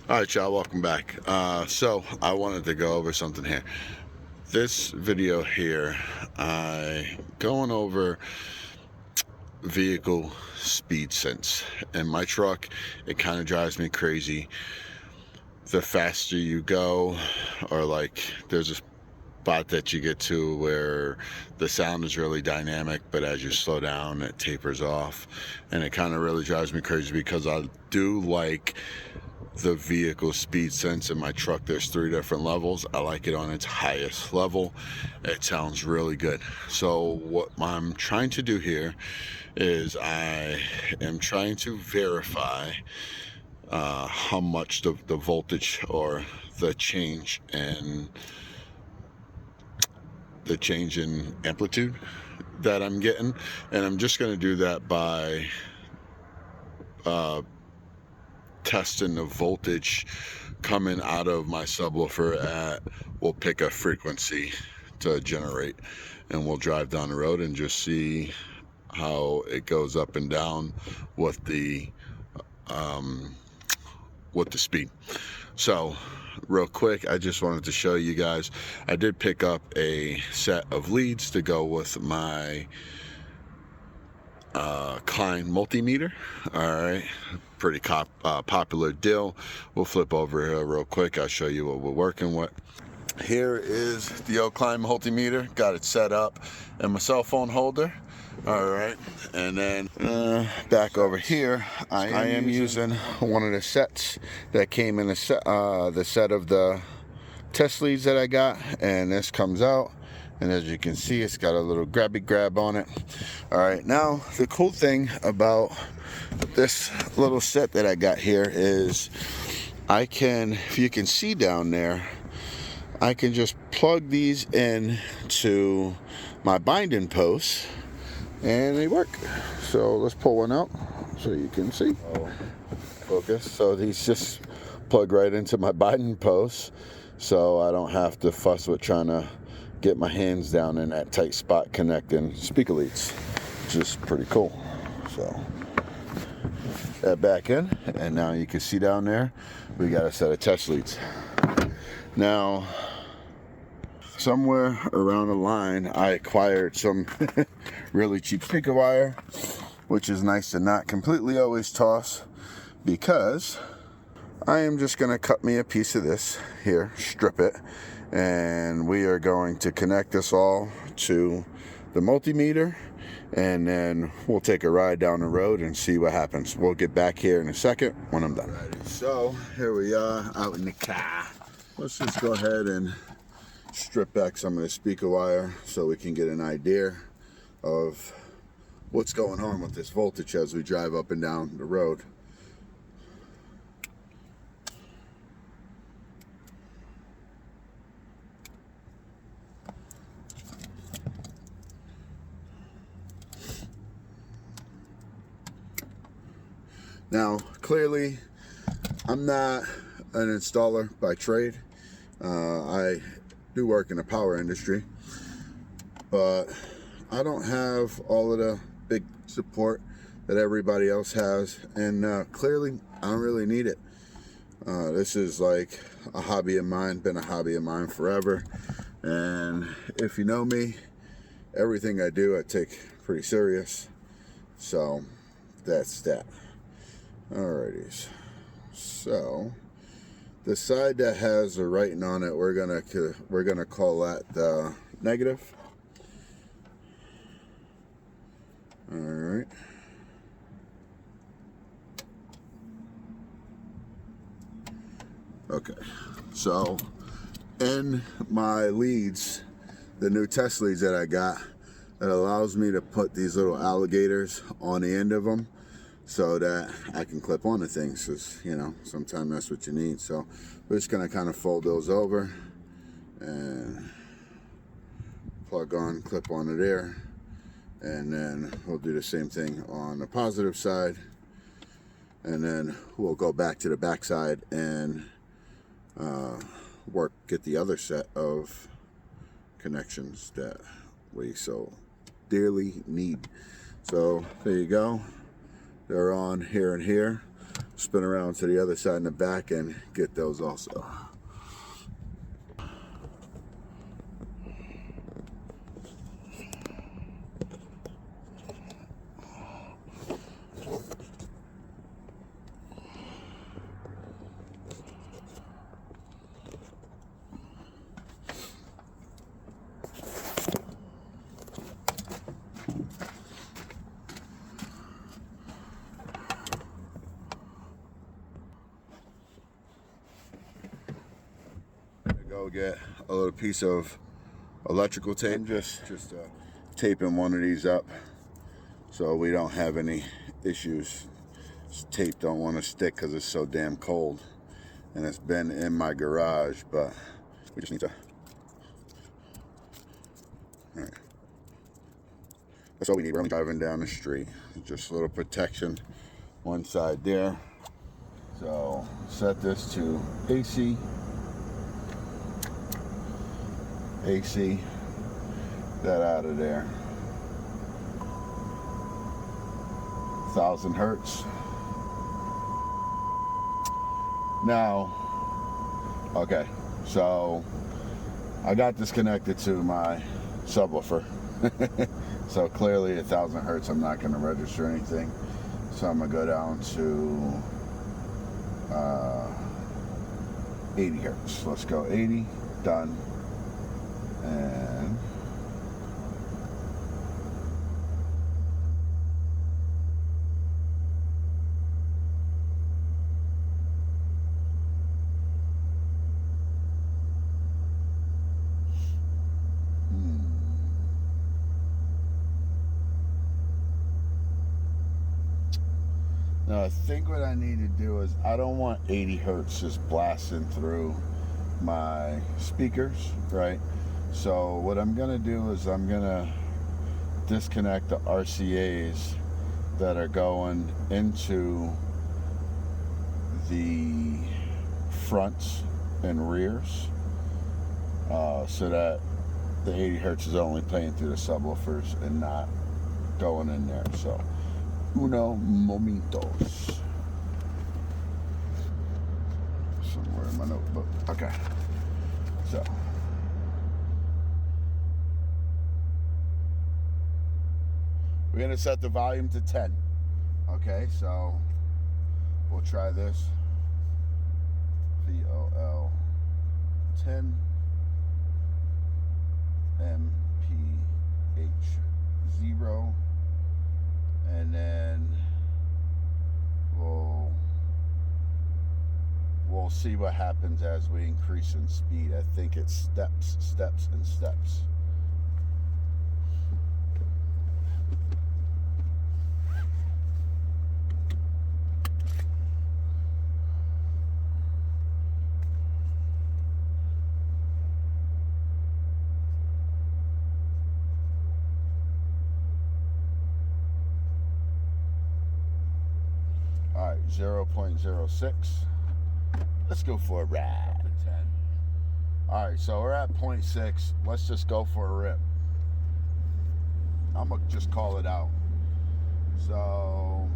All right, y'all, welcome back. So I wanted to go over something here. This video here, I going over vehicle speed sense. In my truck, it kind of drives me crazy. The faster you go, or like there's a spot that you get to where the sound is really dynamic, but as you slow down, it tapers off. And it kind of really drives me crazy because I do like the vehicle speed sense in my truck. There's 3 different levels. I like it on its highest level. It sounds really good. So what I'm trying to do here is I am trying to verify how much the voltage or the change in amplitude that I'm getting, and I'm just going to do that by testing the voltage coming out of my subwoofer at, we'll pick a frequency to generate, and we'll drive down the road and just see how it goes up and down with the speed. So real quick, I just wanted to show you guys, I did pick up a set of leads to go with my Klein multimeter. All right, pretty popular deal. We'll flip over here real quick. I'll show you what we're working with. Here is the old Klein multimeter. Got it set up in my cell phone holder. All right, and then back over here, I am using one of the sets that came in the set of the test leads that I got, and this comes out, and as you can see, it's got a little grabby grab on it. All right, now the cool thing about this little set that I got here is I can, if you can see down there, I can just plug these in to my binding posts and they work. So let's pull one out so you can see. Focus. So these just plug right into my binding posts, so I don't have to fuss with trying to get my hands down in that tight spot connecting speaker leads, which is pretty cool. So that back in, and now you can see down there we got a set of test leads. Now somewhere around the line I acquired some really cheap speaker wire, which is nice to not completely always toss, because I am just going to cut me a piece of this here, strip it, and we are going to connect this all to the multimeter, and then we'll take a ride down the road and see what happens. We'll get back here in a second when I'm done. Alrighty, so here we are out in the car. Let's just go ahead and strip back some of the speaker wire so we can get an idea of what's going on with this voltage as we drive up and down the road. Now, clearly, I'm not an installer by trade. I do work in the power industry, but I don't have all of the big support that everybody else has, and clearly, I don't really need it. This is like a hobby of mine, been a hobby of mine forever, and if you know me, everything I do I take pretty serious, so that's that. Alrighty, so the side that has the writing on it, we're gonna call that the negative. All right. Okay. So in my leads, the new test leads that I got, it allows me to put these little alligators on the end of them, so that I can clip onto things, because, you know, sometimes that's what you need. So we're just gonna kind of fold those over and plug on, clip onto there, and then we'll do the same thing on the positive side, and then we'll go back to the back side and get the other set of connections that we so dearly need. So there you go. They're on here and here. spin around to the other side in the back and get those also. Go get a little piece of electrical tape. Just taping one of these up so we don't have any issues. This tape don't want to stick because it's so damn cold, and it's been in my garage, but we just need to. All right. That's all we need. We're only driving down the street. Just a little protection one side there. So set this to AC. That out of there. 1,000 hertz. Now, okay, so I got this connected to my subwoofer. So clearly 1,000 hertz, I'm not going to register anything. So I'm going to go down to 80 hertz. Let's go 80, done. And now I think what I need to do is I don't want 80 hertz just blasting through my speakers, right? So what I'm gonna do is I'm gonna disconnect the RCAs that are going into the fronts and rears, so that the 80 hertz is only playing through the subwoofers and not going in there. So uno momentos. Somewhere in my notebook. Okay. So we're gonna set the volume to 10. Okay, so we'll try this. VOL 10 MPH 0, and then we'll see what happens as we increase in speed. I think it's steps, and steps. All right, 0.06. Let's go for a ride. 10. All right, so we're at 0.6. Let's just go for a rip. I'm gonna just call it out. So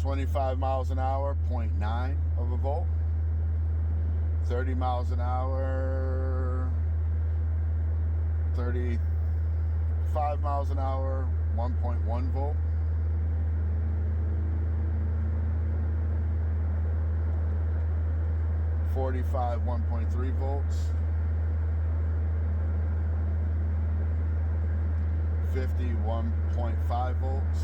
25 miles an hour, 0.9 of a volt. 30 miles an hour, 35 miles an hour, 1.1 volt. 45, 1.3 volts. 50, 1.5 volts.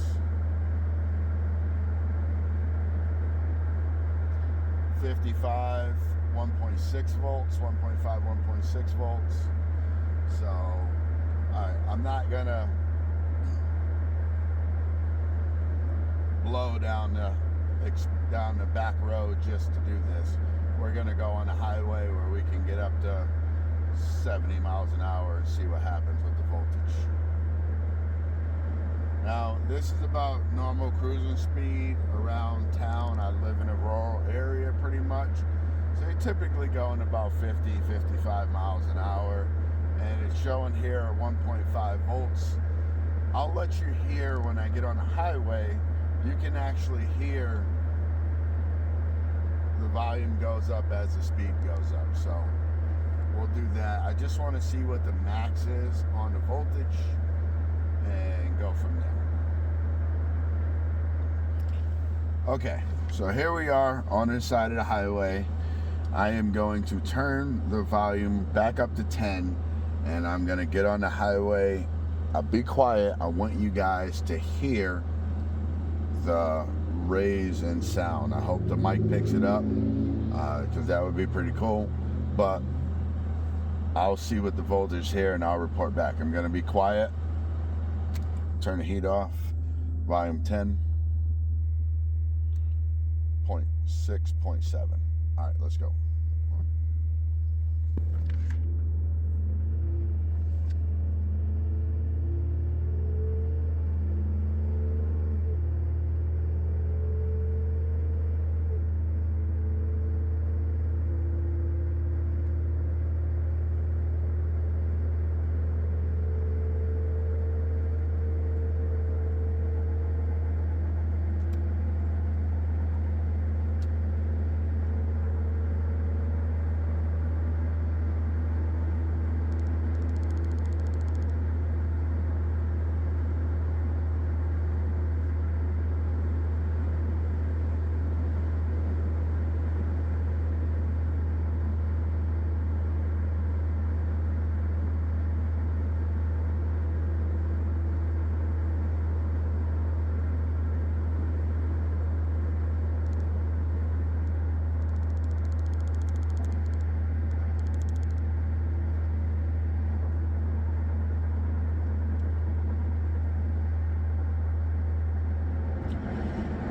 55, 1.6 volts. 1.5, 1.6 volts. So, alright, I'm not gonna blow down the back road just to do this. We're gonna go on a highway where we can get up to 70 miles an hour and see what happens with the voltage. Now, this is about normal cruising speed around town. I live in a rural area pretty much. So you're typically going about 50, 55 miles an hour. And it's showing here 1.5 volts. I'll let you hear when I get on the highway you can actually hear the volume goes up as the speed goes up. So we'll do that. I just want to see what the max is on the voltage and go from there. Okay, so here we are on this side of the highway. I am going to turn the volume back up to 10 and I'm going to get on the highway. I'll be quiet. I want you guys to hear the raise in sound. I hope the mic picks it up because that would be pretty cool. But I'll see what the voltage here and I'll report back. I'm going to be quiet. Turn the heat off. Volume 10. 0.6.7. All right, let's go.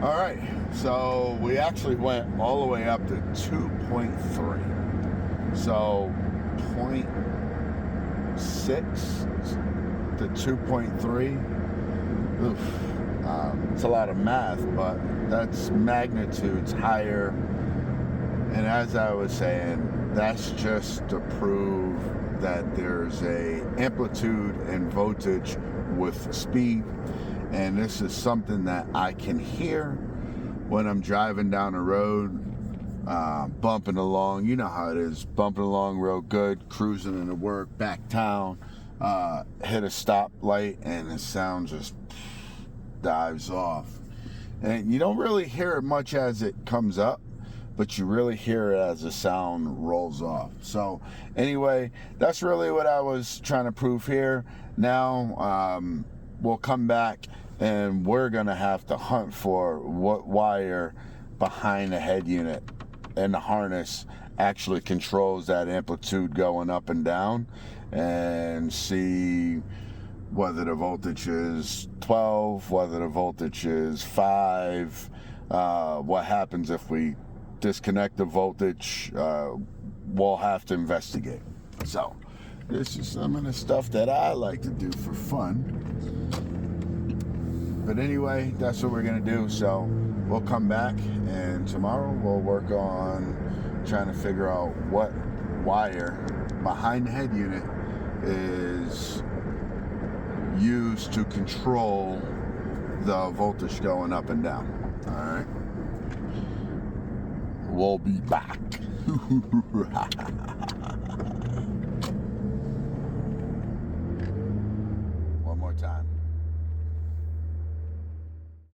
All right, so we actually went all the way up to 2.3. So 0.6 to 2.3. Oof. It's a lot of math, but that's magnitudes higher. And as I was saying, that's just to prove that there's a amplitude and voltage with speed. And this is something that I can hear when I'm driving down the road, bumping along. You know how it is, bumping along real good, cruising into work, back town, hit a stoplight, and the sound just dives off. And you don't really hear it much as it comes up, but you really hear it as the sound rolls off. So anyway, that's really what I was trying to prove here. Now, we'll come back and we're gonna have to hunt for what wire behind the head unit and the harness actually controls that amplitude going up and down, and see whether the voltage is 12, whether the voltage is 5, what happens if we disconnect the voltage. We'll have to investigate. So this is some of the stuff that I like to do for fun. But anyway, that's what we're gonna do. So we'll come back and tomorrow we'll work on trying to figure out what wire behind the head unit is used to control the voltage going up and down. All right. We'll be back.